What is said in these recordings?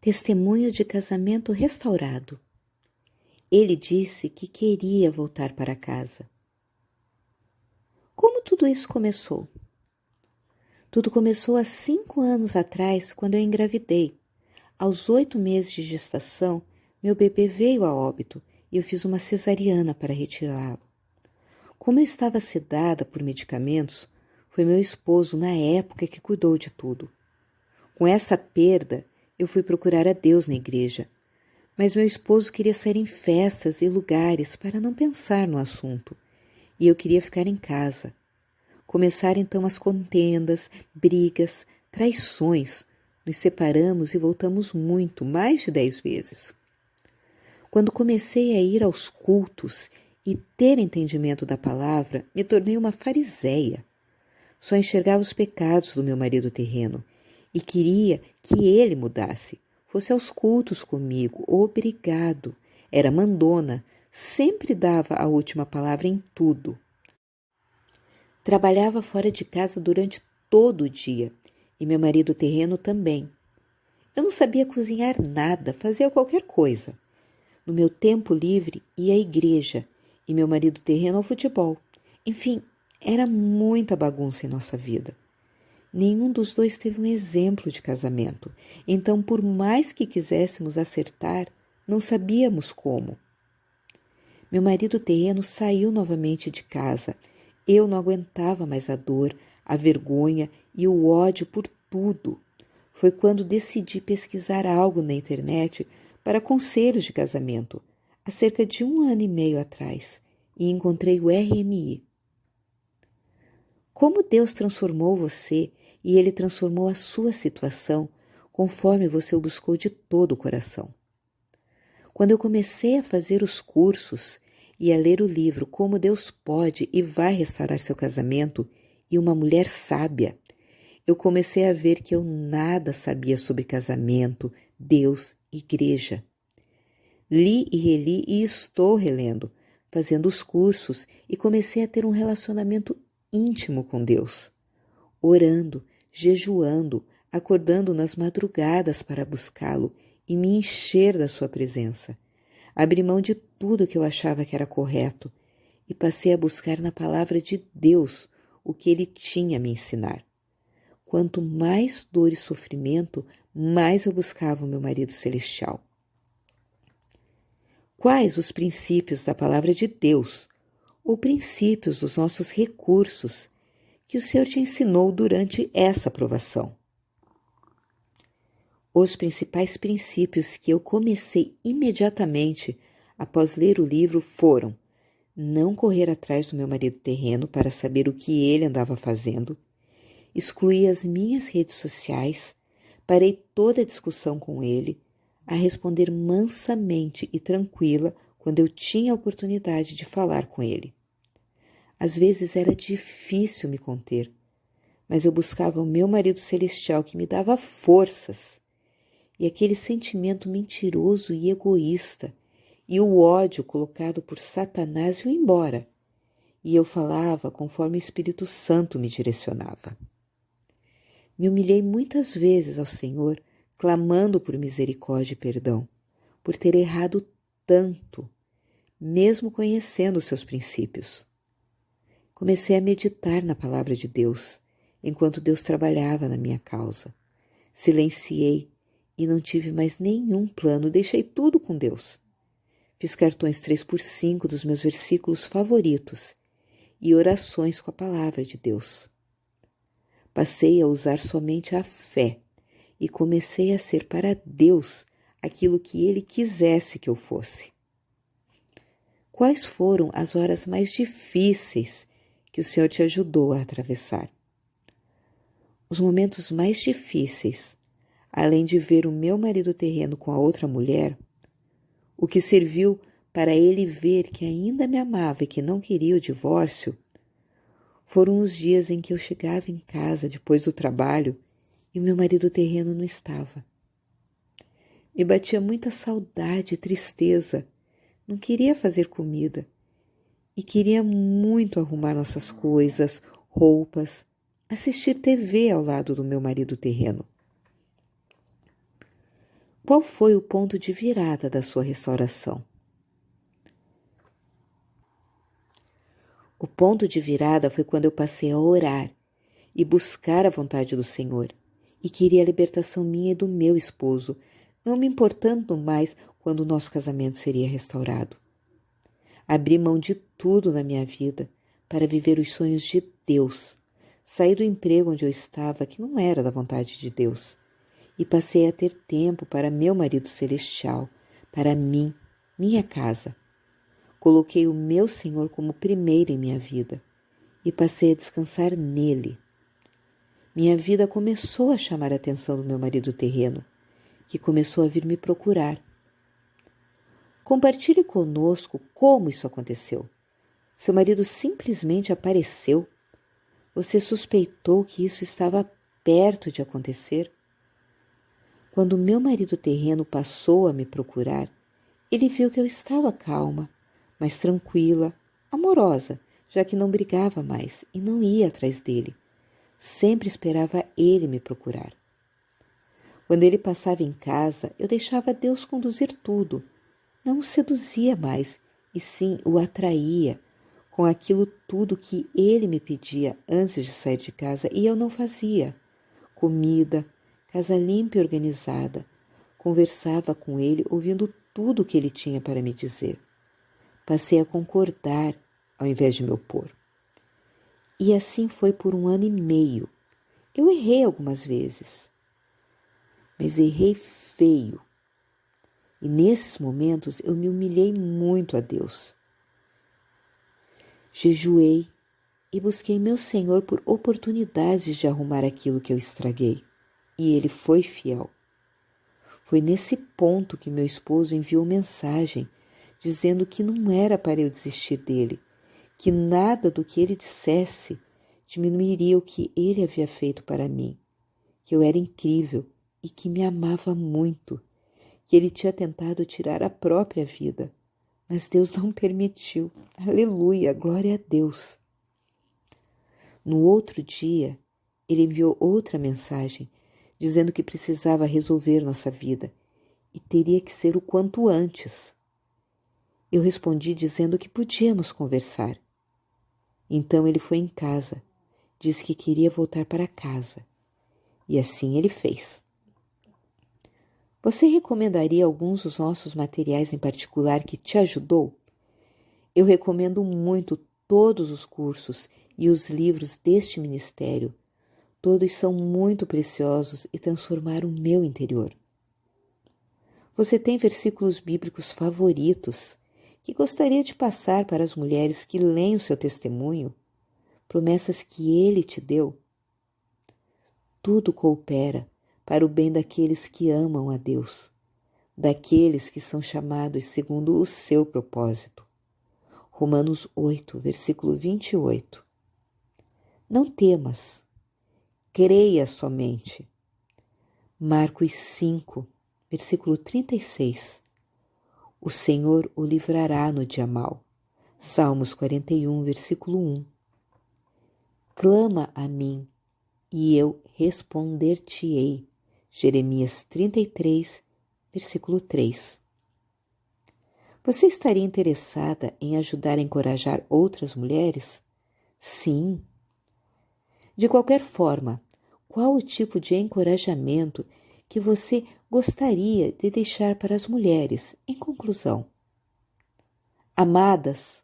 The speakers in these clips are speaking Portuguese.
Testemunho de casamento restaurado. Ele disse que queria voltar para casa. Como tudo isso começou? Tudo começou há 5 anos atrás, quando eu engravidei. Aos 8 meses de gestação, meu bebê veio a óbito e eu fiz uma cesariana para retirá-lo. Como eu estava sedada por medicamentos, foi meu esposo na época que cuidou de tudo. Com essa perda, eu fui procurar a Deus na igreja, mas meu esposo queria sair em festas e lugares para não pensar no assunto, e eu queria ficar em casa. Começaram então as contendas, brigas, traições. Nos separamos e voltamos muito, mais de 10 vezes. Quando comecei a ir aos cultos e ter entendimento da palavra, me tornei uma fariseia. Só enxergava os pecados do meu marido terreno e queria que ele mudasse. Fosse aos cultos comigo, obrigado. Era mandona, sempre dava a última palavra em tudo. Trabalhava fora de casa durante todo o dia e meu marido terreno também. Eu não sabia cozinhar nada, fazia qualquer coisa. No meu tempo livre ia à igreja e meu marido terreno ao futebol. Enfim, era muita bagunça em nossa vida. Nenhum dos dois teve um exemplo de casamento, então por mais que quiséssemos acertar, não sabíamos como. Meu marido terreno saiu novamente de casa. Eu não aguentava mais a dor, a vergonha e o ódio por tudo. Foi quando decidi pesquisar algo na internet para conselhos de casamento, há cerca de 1 ano e meio atrás, e encontrei o RMI. Como Deus transformou você e Ele transformou a sua situação conforme você o buscou de todo o coração. Quando eu comecei a fazer os cursos e a ler o livro Como Deus Pode e Vai Restaurar Seu Casamento e Uma Mulher Sábia, eu comecei a ver que eu nada sabia sobre casamento, Deus, igreja. Li e reli e estou relendo, fazendo os cursos e comecei a ter um relacionamento íntimo com Deus, orando, jejuando, acordando nas madrugadas para buscá-lo e me encher da sua presença. Abri mão de tudo que eu achava que era correto e passei a buscar na palavra de Deus o que ele tinha a me ensinar. Quanto mais dor e sofrimento, mais eu buscava o meu marido celestial. Quais os princípios da palavra de Deus, ou princípios dos nossos recursos, que o Senhor te ensinou durante essa provação? Os principais princípios que eu comecei imediatamente após ler o livro foram: não correr atrás do meu marido terreno para saber o que ele andava fazendo, excluí as minhas redes sociais, parei toda a discussão com ele, a responder mansamente e tranquila quando eu tinha a oportunidade de falar com ele. Às vezes era difícil me conter, mas eu buscava o meu marido celestial que me dava forças, e aquele sentimento mentiroso e egoísta e o ódio colocado por Satanás iam embora, e eu falava conforme o Espírito Santo me direcionava. Me humilhei muitas vezes ao Senhor, clamando por misericórdia e perdão, por ter errado tanto, mesmo conhecendo os seus princípios. Comecei a meditar na palavra de Deus, enquanto Deus trabalhava na minha causa. Silenciei e não tive mais nenhum plano, deixei tudo com Deus. Fiz cartões 3x5 dos meus versículos favoritos e orações com a palavra de Deus. Passei a usar somente a fé e comecei a ser para Deus aquilo que Ele quisesse que eu fosse. Quais foram as horas mais difíceis que o Senhor te ajudou a atravessar? Os momentos mais difíceis, além de ver o meu marido terreno com a outra mulher, o que serviu para ele ver que ainda me amava e que não queria o divórcio, foram os dias em que eu chegava em casa depois do trabalho e o meu marido terreno não estava. Me batia muita saudade e tristeza. Não queria fazer comida e queria muito arrumar nossas coisas, roupas, assistir TV ao lado do meu marido terreno. Qual foi o ponto de virada da sua restauração? O ponto de virada foi quando eu passei a orar e buscar a vontade do Senhor, e queria a libertação minha e do meu esposo, não me importando mais quando o nosso casamento seria restaurado. Abri mão de tudo na minha vida para viver os sonhos de Deus. Saí do emprego onde eu estava, que não era da vontade de Deus, e passei a ter tempo para meu marido celestial, para mim, minha casa. Coloquei o meu Senhor como primeiro em minha vida e passei a descansar nele. Minha vida começou a chamar a atenção do meu marido terreno, que começou a vir me procurar. Compartilhe conosco como isso aconteceu. Seu marido simplesmente apareceu? Você suspeitou que isso estava perto de acontecer? Quando meu marido terreno passou a me procurar, ele viu que eu estava calma, mas tranquila, amorosa, já que não brigava mais e não ia atrás dele. Sempre esperava ele me procurar. Quando ele passava em casa, eu deixava Deus conduzir tudo. Não o seduzia mais, e sim o atraía com aquilo tudo que ele me pedia antes de sair de casa e eu não fazia. Comida, casa limpa e organizada. Conversava com ele, ouvindo tudo o que ele tinha para me dizer. Passei a concordar ao invés de me opor. E assim foi por 1 ano e meio. Eu errei algumas vezes, mas errei feio. E nesses momentos eu me humilhei muito a Deus. Jejuei e busquei meu Senhor por oportunidades de arrumar aquilo que eu estraguei. E Ele foi fiel. Foi nesse ponto que meu esposo enviou mensagem dizendo que não era para eu desistir dele, que nada do que ele dissesse diminuiria o que ele havia feito para mim, que eu era incrível e que me amava muito, que ele tinha tentado tirar a própria vida, mas Deus não permitiu. Aleluia, glória a Deus. No outro dia, ele enviou outra mensagem, dizendo que precisava resolver nossa vida e teria que ser o quanto antes. Eu respondi dizendo que podíamos conversar. Então ele foi em casa, disse que queria voltar para casa, e assim ele fez. Você recomendaria alguns dos nossos materiais em particular que te ajudou? Eu recomendo muito todos os cursos e os livros deste ministério. Todos são muito preciosos e transformaram o meu interior. Você tem versículos bíblicos favoritos que gostaria de passar para as mulheres que leem o seu testemunho? Promessas que Ele te deu? Tudo coopera para o bem daqueles que amam a Deus, daqueles que são chamados segundo o seu propósito. Romanos 8, versículo 28. Não temas, creia somente. Marcos 5, versículo 36. O Senhor o livrará no dia mau. Salmos 41, versículo 1. Clama a mim, e eu responder-te-ei. Jeremias 33, versículo 3. Você estaria interessada em ajudar a encorajar outras mulheres? Sim. De qualquer forma, qual o tipo de encorajamento que você gostaria de deixar para as mulheres, em conclusão? Amadas,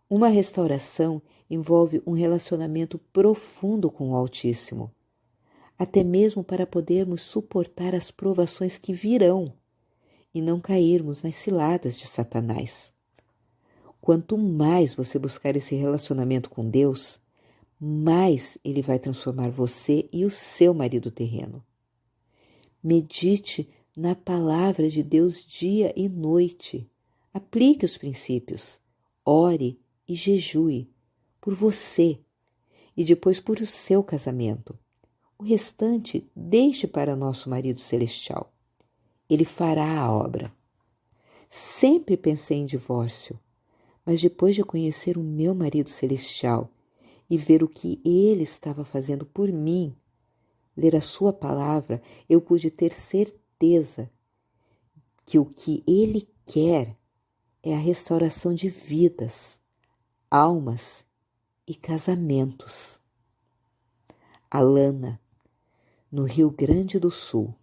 uma restauração envolve um relacionamento profundo com o Altíssimo, até mesmo para podermos suportar as provações que virão e não cairmos nas ciladas de Satanás. Quanto mais você buscar esse relacionamento com Deus, mais Ele vai transformar você e o seu marido terreno. Medite na palavra de Deus dia e noite. Aplique os princípios. Ore e jejue por você e depois por o seu casamento. O restante deixe para nosso marido celestial. Ele fará a obra. Sempre pensei em divórcio, mas depois de conhecer o meu marido celestial e ver o que ele estava fazendo por mim, ler a sua palavra, eu pude ter certeza que o que ele quer é a restauração de vidas, almas e casamentos. Alana, no Rio Grande do Sul,